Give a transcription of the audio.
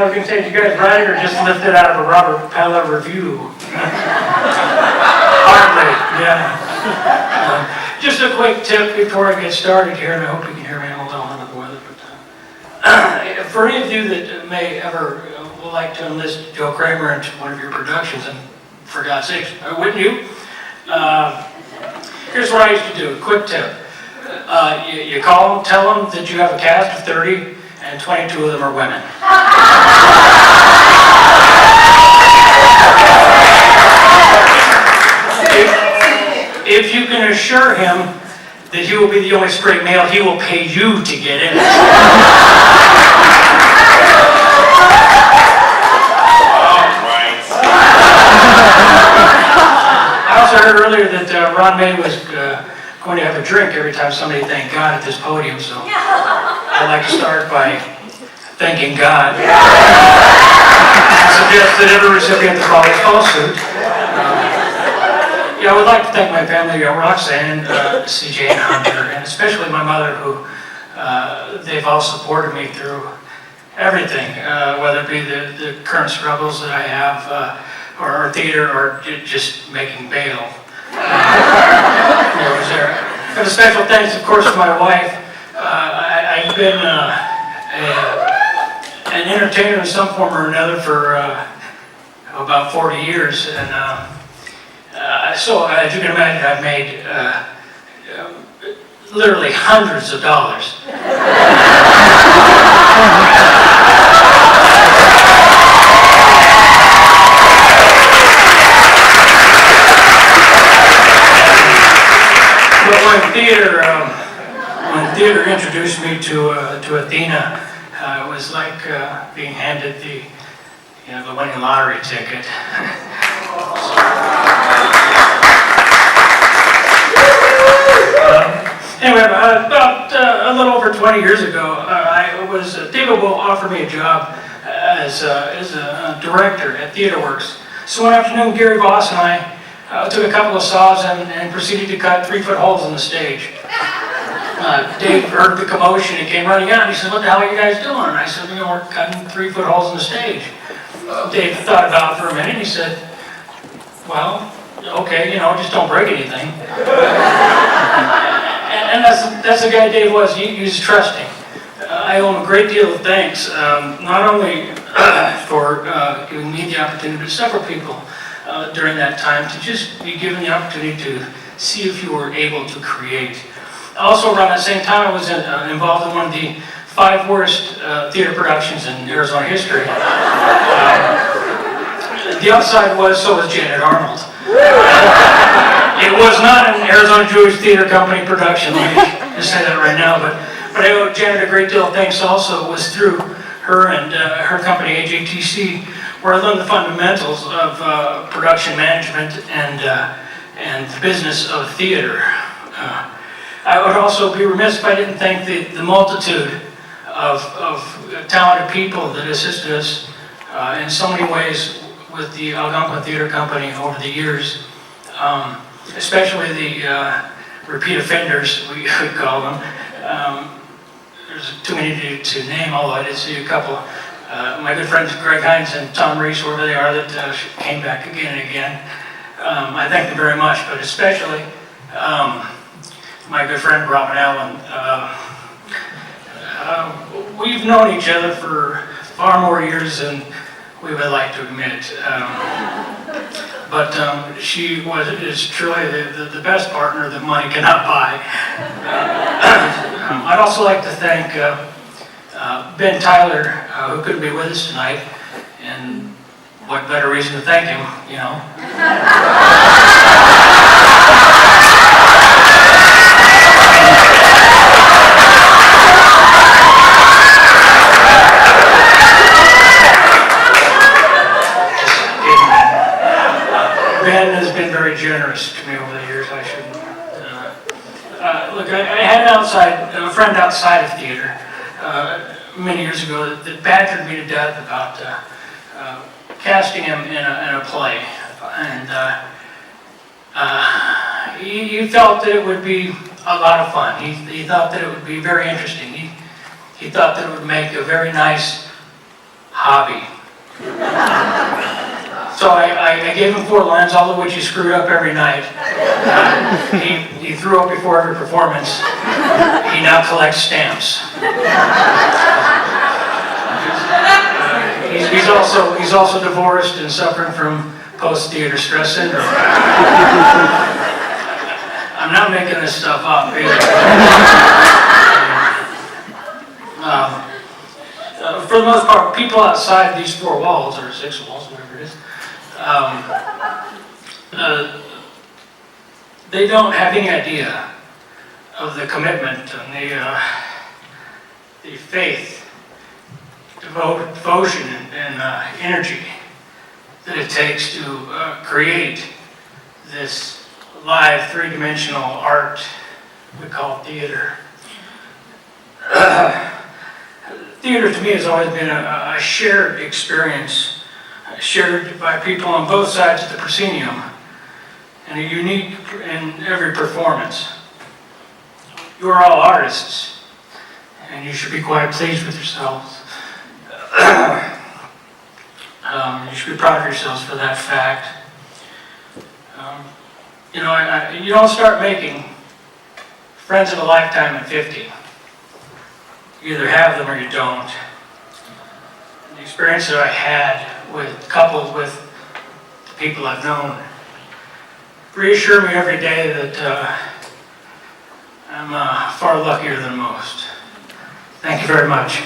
I was going to say, did you guys write it or just lift it out of a Robert Pella review? Hardly, yeah. Just a quick tip before I get started here, and I hope you can hear me. Hold on, I'm under the weather. But, for any of you that may ever would like to enlist Joe Kramer into one of your productions, and for God's sake, wouldn't you? Here's what I used to do, a quick tip. You call them, tell them that you have a cast of 30, and 22 of them are women. If you can assure him that he will be the only straight male, he will pay you to get in it. I also heard earlier that Ron May was going to have a drink every time somebody thanked God at this podium, so I'd like to start by thanking God. I suggest that every recipient follows suit. I would like to thank my family, Roxanne, CJ, and Hunter, and especially my mother, who they've all supported me through everything, whether it be the current struggles that I have, or theater, or just making bail. And a special thanks, of course, to my wife. I've been an entertainer in some form or another for about 40 years, and so as you can imagine, I've made literally hundreds of dollars. But when theater introduced me to Athena, it was like being handed the winning lottery ticket. Anyway, about a little over 20 years ago, David Will offered me a job as a director at TheaterWorks. So one afternoon, Gary Voss and I took a couple of saws and proceeded to cut 3-foot holes in the stage. Dave heard the commotion and came running out, and he said, "What the hell are you guys doing?" And I said, "We're cutting 3-foot holes in the stage." Dave thought about it for a minute, and he said, "Well, okay, just don't break anything." And that's the guy Dave was. He was trusting. I owe him a great deal of thanks, not only for giving me the opportunity, but several people during that time to just be given the opportunity to see if you were able to create. Also, around that same time, I was involved in one of the 5 worst theater productions in Arizona history. The upside was, so was Janet Arnold. It was not an Arizona Jewish Theater Company production, let me just say that right now, but I owe Janet a great deal of thanks also. It was through her and her company, AJTC, where I learned the fundamentals of production management and the business of theater. I would also be remiss if I didn't thank the multitude of talented people that assisted us in so many ways with the Algonquin Theater Company over the years, especially the repeat offenders, we could call them. There's too many to name, although I did see a couple. My good friends Greg Hines and Tom Reese, wherever they are, that came back again and again. I thank them very much, but especially my good friend Robin Allen. We've known each other for far more years than we would like to admit. But she is truly the best partner that money cannot buy. I'd also like to thank Ben Tyler, who couldn't be with us tonight, and what better reason to thank him, Ben has been very generous to me over the years. I shouldn't. Look, I had a friend outside of theater many years ago that badgered me to death about casting him in a play, and he felt that it would be a lot of fun. He thought that it would be very interesting. He thought that it would make a very nice hobby. So I gave him 4 lines, all of which he screwed up every night. He threw up before every performance. He now collects stamps. He's also divorced and suffering from post-theater stress syndrome. I'm not making this stuff up either. For the most part, people outside these 4 walls, or 6 walls, whatever it is, they don't have any idea of the commitment and the faith, devotion, and energy that it takes to create this live, 3-dimensional art we call theater. Theater to me has always been a shared experience, shared by people on both sides of the proscenium, and a unique in every performance. You are all artists, and you should be quite pleased with yourselves. You should be proud of yourselves for that fact. You don't start making friends of a lifetime at 50. You either have them or you don't. And the experience that I had, coupled with the people I've known, reassure me every day that I'm far luckier than most. Thank you very much.